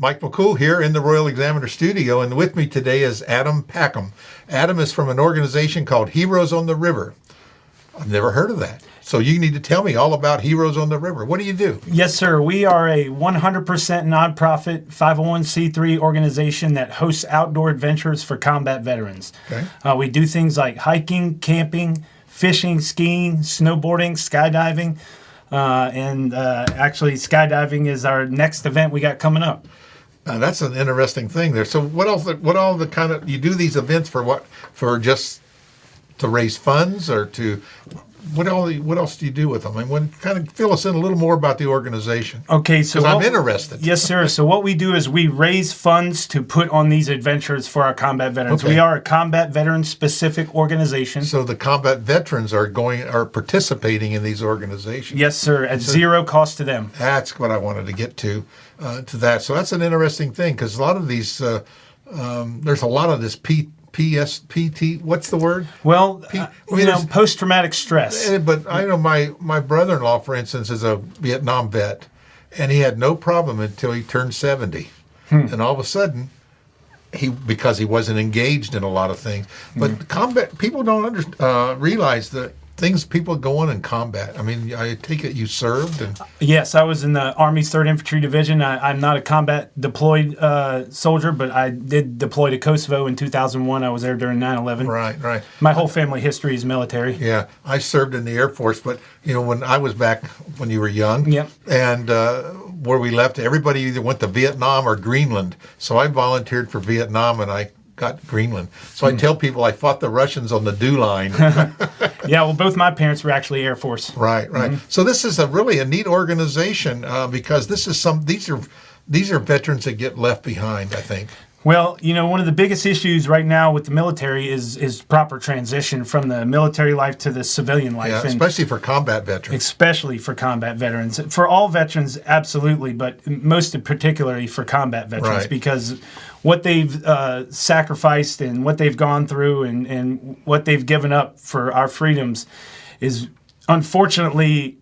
Mike McCool here in the Royal Examiner Studio, and with me today is Adam Packham. Adam is from an organization called Heroes on the River. I've never heard of that. So you need to tell me all about Heroes on the River. What do you do? Yes, sir. We are a 100% nonprofit 501c3 organization that hosts outdoor adventures for combat veterans. Okay. We do things like hiking, camping, fishing, skiing, snowboarding, skydiving. Actually, skydiving is our next event we got coming up. That's an interesting thing there. So what all the kind of, you do these events for what? For just to raise funds, or to, what else do you do with them? I mean, kind of fill us in a little more about the organization. Okay, so I'm interested. Yes, sir. So what we do is we raise funds to put on these adventures for our combat veterans. Okay. We are a combat veteran specific organization. So the combat veterans are participating in these organizations. Yes, sir. At zero cost to them. That's what I wanted to get to that. So that's an interesting thing, because a lot of these, there's a lot of this PSPT. What's the word? Well, post-traumatic stress. But I know my brother-in-law, for instance, is a Vietnam vet, and he had no problem until he turned 70. And all of a sudden, because he wasn't engaged in a lot of things. But combat, people don't realize the things people go on in combat. I mean, I take it you served. Yes, I was in the Army's 3rd Infantry Division. I'm not a combat deployed soldier, but I did deploy to Kosovo in 2001. I was there during 9/11. Right. My whole family history is military. Yeah, I served in the Air Force, but when I was back when you were young, yep. And where we left, everybody either went to Vietnam or Greenland. So I volunteered for Vietnam, and I got Greenland. So I tell people I fought the Russians on the DEW line. Yeah, well, both my parents were actually Air Force. Right. So this is really a neat organization, because these are veterans that get left behind, I think. Well, one of the biggest issues right now with the military is proper transition from the military life to the civilian life. Yeah, especially for combat veterans. Especially for combat veterans. For all veterans, absolutely, but most particularly for combat veterans, right. Because what they've sacrificed and what they've gone through and what they've given up for our freedoms is, unfortunately,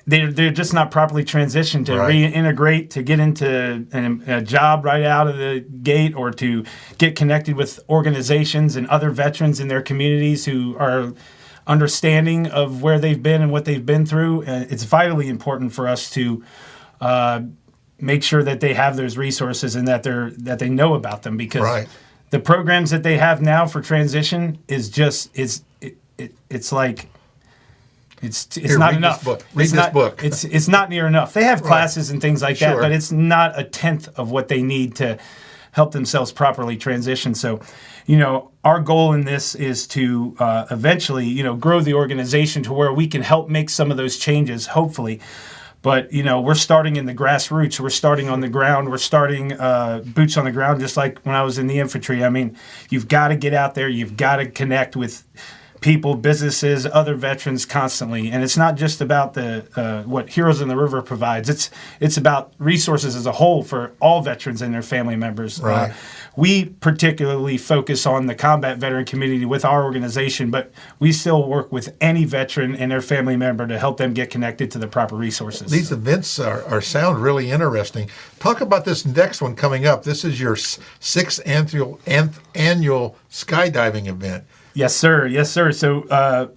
they're just not properly transitioned to reintegrate, to get into a job right out of the gate, or to get connected with organizations and other veterans in their communities who are understanding of where they've been and what they've been through. It's vitally important for us to make sure that they have those resources and that they know about them, because the programs that they have now for transition is just it's like. It's not enough. Read this book. It's not near enough. They have classes and things like that, but it's not a tenth of what they need to help themselves properly transition. So, our goal in this is to eventually, grow the organization to where we can help make some of those changes, hopefully. But, we're starting in the grassroots. We're starting on the ground. We're starting boots on the ground, just like when I was in the infantry. I mean, you've got to get out there. You've got to connect with people, businesses, other veterans constantly. And it's not just about what Heroes on the River provides. It's about resources as a whole for all veterans and their family members. Right. We particularly focus on the combat veteran community with our organization, but we still work with any veteran and their family member to help them get connected to the proper resources. These events sound really interesting. Talk about this next one coming up. This is your 6th annual skydiving event. Yes, sir. So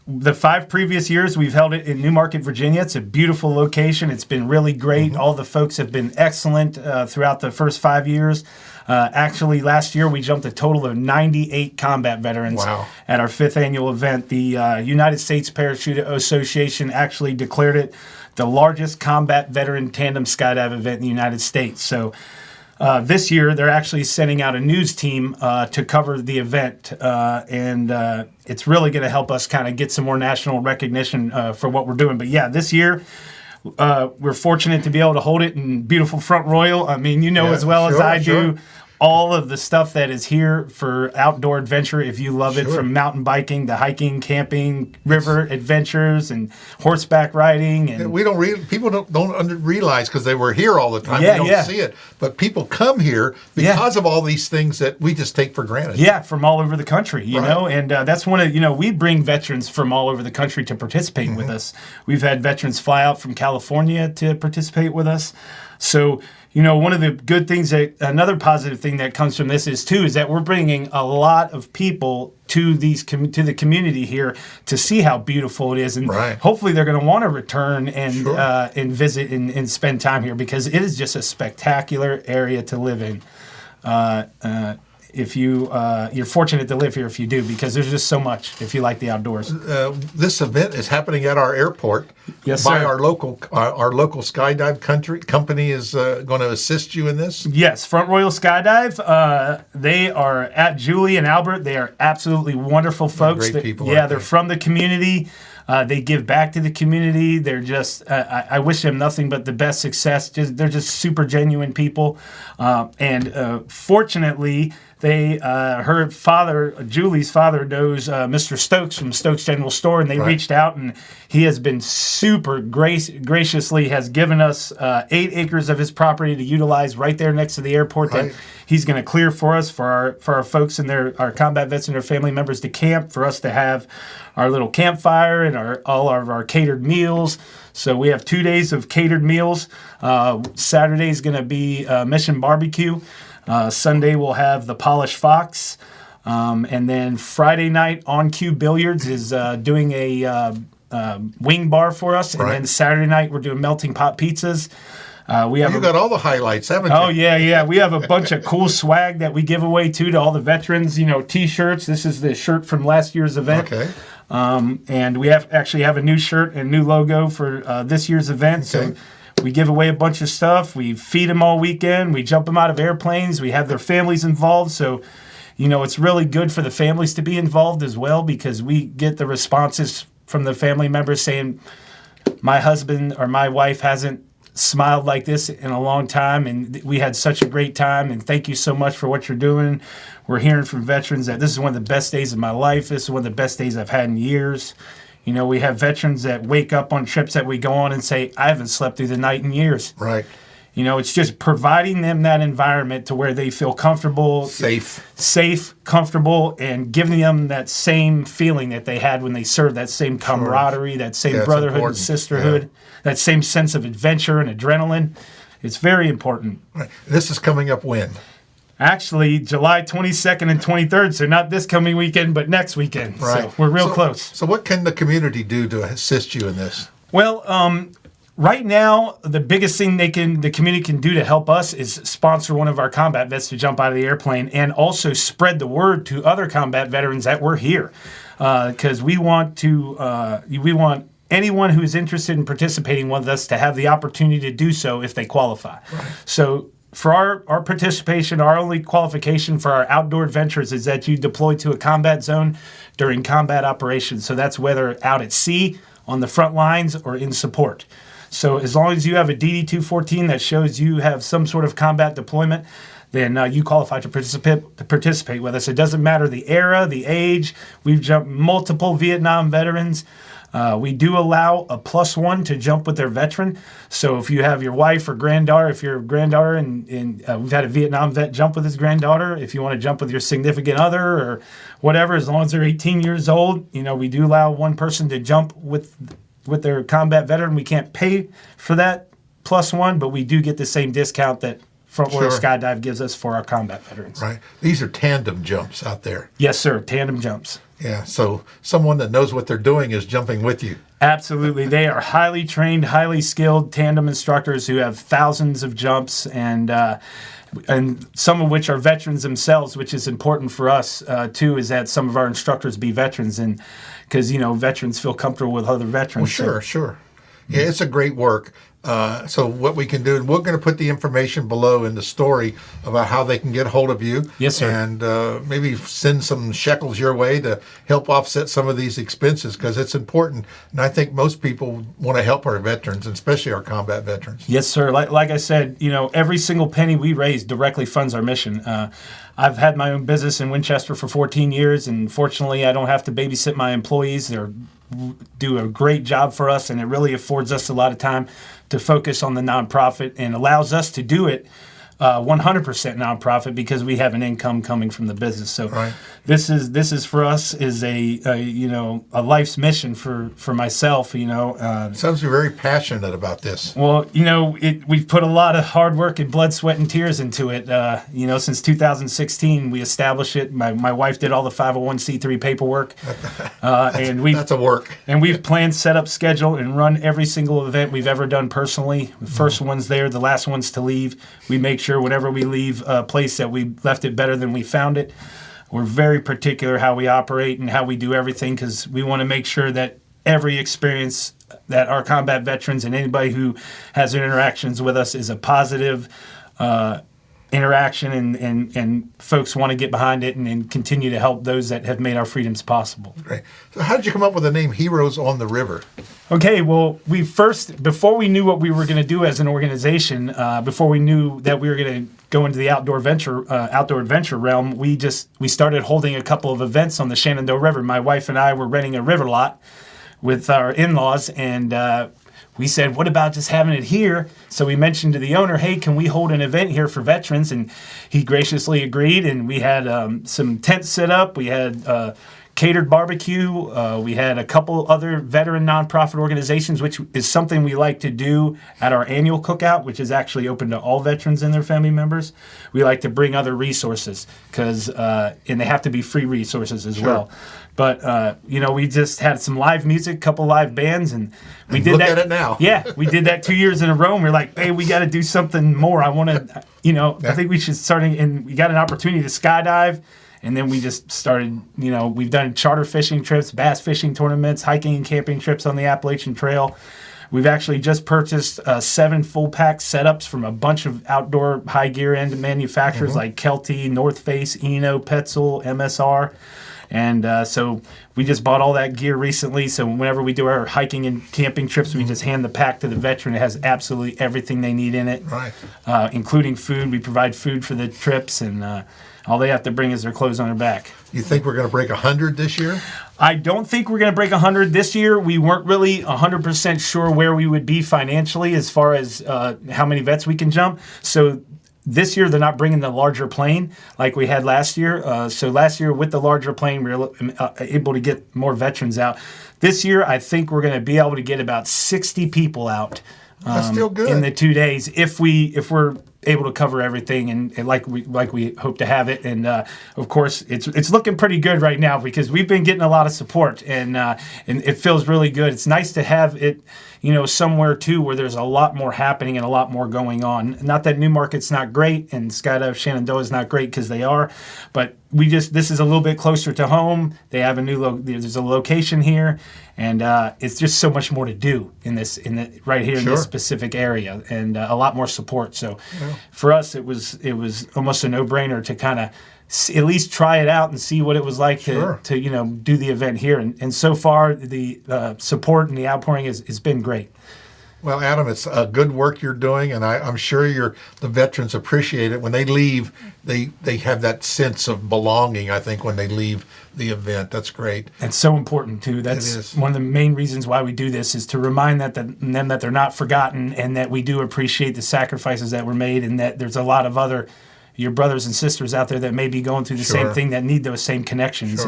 the 5 previous years, we've held it in Newmarket, Virginia. It's a beautiful location. It's been really great. All the folks have been excellent throughout the first 5 years. Actually, last year, we jumped a total of 98 combat veterans at our 5th annual event. The United States Parachute Association actually declared it the largest combat veteran tandem skydive event in the United States. So this year, they're actually sending out a news team to cover the event, and it's really going to help us kind of get some more national recognition for what we're doing. But yeah, this year, we're fortunate to be able to hold it in beautiful Front Royal. I mean, as well as I do, all of the stuff that is here for outdoor adventure, if you love it, from mountain biking to hiking, camping, river adventures, and horseback riding. And people don't realize, because they were here all the time. They don't see it, but people come here because of all these things that we just take for granted. Yeah, from all over the country, you know, and that's one of we bring veterans from all over the country to participate with us. We've had veterans fly out from California to participate with us. So, one of the good things another positive thing that comes from this is that we're bringing a lot of people to the community here to see how beautiful it is, and hopefully they're going to want to return and and visit and spend time here, because it is just a spectacular area to live in. If you're fortunate to live here, if you do, because there's just so much if you like the outdoors. This event is happening at our airport. Yes, by sir. our local skydive company is going to assist you in this. Yes, Front Royal Skydive. They are at Julie and Albert. They are absolutely wonderful folks. Great people. They're from the community. They give back to the community. They're just, I wish them nothing but the best success. They're just super genuine people. And fortunately, her father, Julie's father, knows Mr. Stokes from Stokes General Store, and they reached out, and he has been super graciously has given us 8 acres of his property to utilize right there next to the airport that he's going to clear for us, for our folks and our combat vets and their family members to camp, for us to have our little campfire and all of our catered meals. So we have 2 days of catered meals. Saturday is going to be Mission Barbecue. Sunday we'll have the Polished Fox. And then Friday night, On Cue Billiards is doing a wing bar for us. And then Saturday night we're doing melting pot pizzas. You got all the highlights, haven't you? Oh, yeah. We have a bunch of cool swag that we give away, to all the veterans. T-shirts. This is the shirt from last year's event. Okay. And we actually have a new shirt and new logo for this year's event. Okay. So we give away a bunch of stuff. We feed them all weekend. We jump them out of airplanes. We have their families involved. So, it's really good for the families to be involved as well, because we get the responses from the family members saying, my husband or my wife hasn't smiled like this in a long time, and we had such a great time, and thank you so much for what you're doing. We're hearing from veterans that this is one of the best days of my life. This is one of the best days I've had in years. We have veterans that wake up on trips that we go on and say, I haven't slept through the night in years. Right. It's just providing them that environment to where they feel comfortable, safe, comfortable, and giving them that same feeling that they had when they served, that same camaraderie, that same brotherhood and sisterhood, that same sense of adventure and adrenaline. It's very important. Right. This is coming up when? Actually, July 22nd and 23rd, so not this coming weekend, but next weekend. Right. So we're real close. So what can the community do to assist you in this? Well, right now, the biggest thing the community can do to help us is sponsor one of our combat vets to jump out of the airplane, and also spread the word to other combat veterans that we're here, because we want anyone who is interested in participating with us to have the opportunity to do so if they qualify. Right. So for our participation, our only qualification for our outdoor adventures is that you deploy to a combat zone during combat operations. So that's whether out at sea, on the front lines, or in support. So as long as you have a DD-214 that shows you have some sort of combat deployment, then you qualify to participate with us. It doesn't matter the era, the age. We've jumped multiple Vietnam veterans. We do allow a +1 to jump with their veteran. So if you have your wife or granddaughter, if you're a granddaughter, and we've had a Vietnam vet jump with his granddaughter, if you want to jump with your significant other or whatever, as long as they're 18 years old, we do allow one person to jump with their combat veteran. We can't pay for that +1, but we do get the same discount that Front Royal Skydive gives us for our combat veterans. Right. These are tandem jumps out there. Yes, sir. Tandem jumps. Yeah. So someone that knows what they're doing is jumping with you. Absolutely. They are highly trained, highly skilled tandem instructors who have thousands of jumps, and some of which are veterans themselves, which is important for us, too, is that some of our instructors be veterans, and because, veterans feel comfortable with other veterans. Well, sure. Yeah, it's a great work. So what we can do, and we're going to put the information below in the story about how they can get hold of you. Yes, sir. And maybe send some shekels your way to help offset some of these expenses, because it's important. And I think most people want to help our veterans, and especially our combat veterans. Yes, sir. Like I said, every single penny we raise directly funds our mission. I've had my own business in Winchester for 14 years, and fortunately I don't have to babysit my employees. They do a great job for us, and it really affords us a lot of time to focus on the nonprofit, and allows us to do it 100% nonprofit because we have an income coming from the business. So this is for us is a life's mission for myself. Sounds like you're very passionate about this. Well, we've put a lot of hard work and blood, sweat, and tears into it. Since 2016, we established it. My wife did all the 501c3 paperwork, and that's a work. And we've planned, set up, schedule, and run every single event we've ever done personally. The first one's there, the last one's to leave. We make sure whenever we leave a place that we left it better than we found it. We're very particular how we operate and how we do everything because we want to make sure that every experience that our combat veterans and anybody who has interactions with us is a positive interaction and folks want to get behind it and continue to help those that have made our freedoms possible. Great. So how did you come up with the name Heroes on the River? Okay, well, before we knew what we were going to do as an organization, before we knew that we were going to go into the outdoor adventure realm, we started holding a couple of events on the Shenandoah River. My wife and I were renting a river lot with our in-laws, and we said, what about just having it here? So we mentioned to the owner, hey, can we hold an event here for veterans? And he graciously agreed, and we had some tents set up. We had catered barbecue. We had a couple other veteran nonprofit organizations, which is something we like to do at our annual cookout, which is actually open to all veterans and their family members. We like to bring other resources and they have to be free resources as well. But, we just had some live music, a couple live bands, and we did that. Look at it now. Yeah, we did that 2 years in a row, and we're like, hey, we got to do something more. I want to, I think we should start, and we got an opportunity to skydive, and then we just started, we've done charter fishing trips, bass fishing tournaments, hiking and camping trips on the Appalachian Trail. We've actually just purchased 7 full-pack setups from a bunch of outdoor high-gear end manufacturers like Kelty, North Face, Eno, Petzl, MSR. And so we just bought all that gear recently. So whenever we do our hiking and camping trips, we just hand the pack to the veteran. It has absolutely everything they need in it, including food. We provide food for the trips, and all they have to bring is their clothes on their back. You think we're going to break 100 this year? I don't think we're going to break 100 this year. We weren't really 100% sure where we would be financially as far as how many vets we can jump. So this year, they're not bringing the larger plane like we had last year. So last year, with the larger plane, we were able to get more veterans out. This year, I think we're going to be able to get about 60 people out. That's still good. In the 2 days, if we're able to cover everything and like we hope to have it. And of course, it's looking pretty good right now because we've been getting a lot of support and it feels really good. It's nice to have it, somewhere too where there's a lot more happening and a lot more going on. Not that Newmarket's not great and Skydive Shenandoah is not great because they are, but this is a little bit closer to home. They have there's a location here, and it's just so much more to do in this specific area, and a lot more support. So for us, it was almost a no-brainer to kind of at least try it out and see what it was like to do the event here. And so far, the support and the outpouring has been great. Well, Adam, it's good work you're doing, and I'm sure the veterans appreciate it. When they leave, they have that sense of belonging, I think, when they leave the event. That's great. It's so important, too. That's one of the main reasons why we do this, is to remind them that they're not forgotten and that we do appreciate the sacrifices that were made, and that there's a lot of your brothers and sisters out there that may be going through the same thing that need those same connections.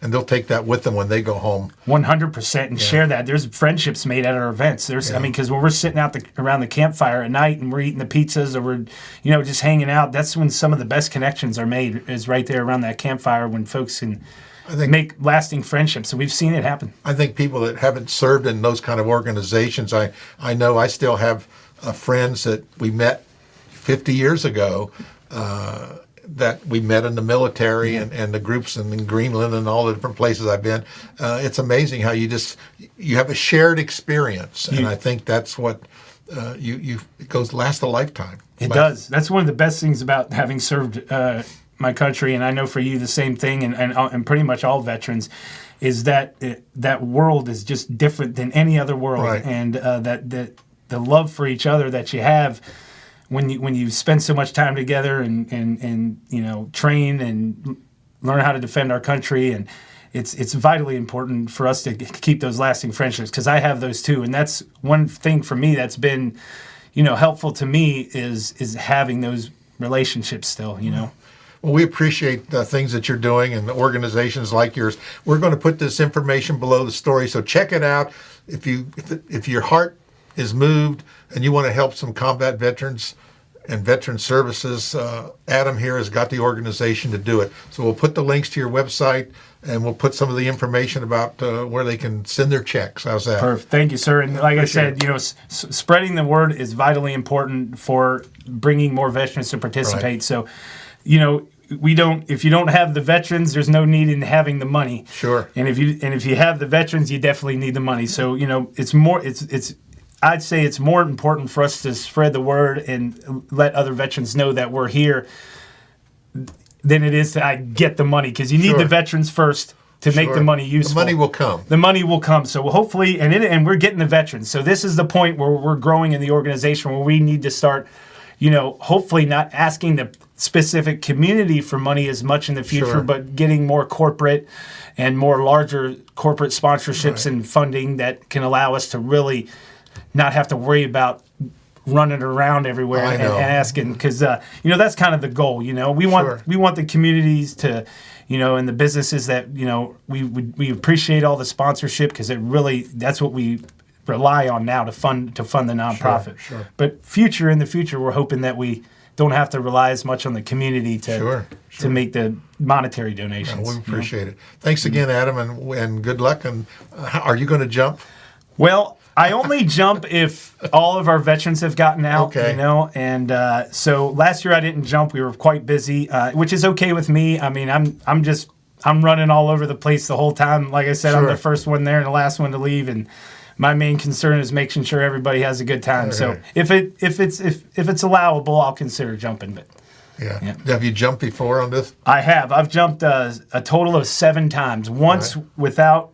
And they'll take that with them when they go home. 100% and share that. There's friendships made at our events. Because when we're sitting out around the campfire at night and we're eating the pizzas or we're, just hanging out, that's when some of the best connections are made, is right there around that campfire when folks can make lasting friendships. So we've seen it happen. I think people that haven't served in those kind of organizations, I know I still have friends that we met 50 years ago, that we met in the military and the groups in Greenland and all the different places I've been. It's amazing how you have a shared experience, and I think that's what it lasts a lifetime. It does. That's one of the best things about having served my country, and I know for you the same thing, and pretty much all veterans, is that that world is just different than any other world, and that the love for each other that you have. When you spend so much time together and train and learn how to defend our country, and it's vitally important for us to keep those lasting friendships, because I have those too, and that's one thing for me that's been helpful to me is having those relationships still, you know. Well, we appreciate the things that you're doing and the organizations like yours. We're going to put this information below the story, so check it out. If your heart is moved and you want to help some combat veterans and veteran services, Adam here has got the organization to do it. So we'll put the links to your website, and we'll put some of the information about where they can send their checks. How's that? Perfect. Thank you, sir. And like I said, you know, spreading the word is vitally important for bringing more veterans to participate. Right. So, you know, if you don't have the veterans, there's no need in having the money. Sure. And if you have the veterans, you definitely need the money. So, you know, I'd say it's more important for us to spread the word and let other veterans know that we're here than it is to get the money, because you need the veterans first to make the money useful. The money will come. The money will come. So hopefully, and we're getting the veterans. So this is the point where we're growing in the organization, where we need to start, you know, hopefully not asking the specific community for money as much in the future, but getting more corporate and more larger corporate sponsorships and funding that can allow us to really not have to worry about running around everywhere and asking, because you know, that's kind of the goal. You know, we want the communities to, you know, and the businesses that, you know, we appreciate all the sponsorship, because that's what we rely on now to fund the nonprofit. Sure. But in the future, we're hoping that we don't have to rely as much on the community to make the monetary donations. We appreciate it. Thanks again, Adam, and good luck. And are you going to jump? Well, I only jump if all of our veterans have gotten out, you know, and so last year I didn't jump. We were quite busy, which is okay with me. I mean, I'm running all over the place the whole time. Like I said, I'm the first one there and the last one to leave, and my main concern is making sure everybody has a good time. So if it's allowable, I'll consider jumping. But have you jumped before on this? I have. I've jumped a total of 7 times. Once without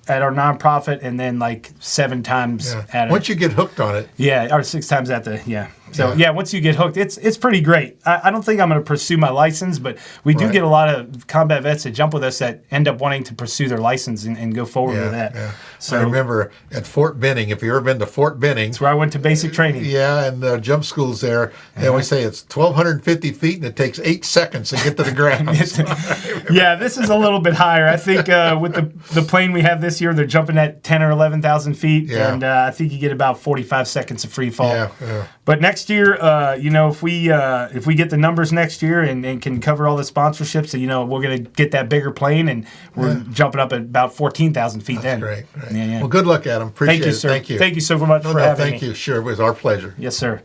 at our nonprofit, and then like 7 times at once you get hooked on it. Yeah, or 6 times at the So once you get hooked, it's pretty great. I don't think I'm going to pursue my license, but we do get a lot of combat vets that jump with us that end up wanting to pursue their license and go forward with that. Yeah. So I remember at Fort Benning, if you've ever been to Fort Benning. That's where I went to basic training. Yeah, and the jump school's there. They always say it's 1,250 feet and it takes 8 seconds to get to the ground. Yeah, this is a little bit higher. I think with the plane we have this year, they're jumping at 10 or 11,000 feet, and I think you get about 45 seconds of free fall. Yeah. But next year, you know, if we get the numbers next year and can cover all the sponsorships, you know, we're going to get that bigger plane, and we're jumping up at about 14,000 feet. That's then. Great. Yeah. Well, good luck, Adam. Appreciate Thank you, it. sir. Thank you. Thank you so much for having me. Thank you. Sure, it was our pleasure. Yes, sir.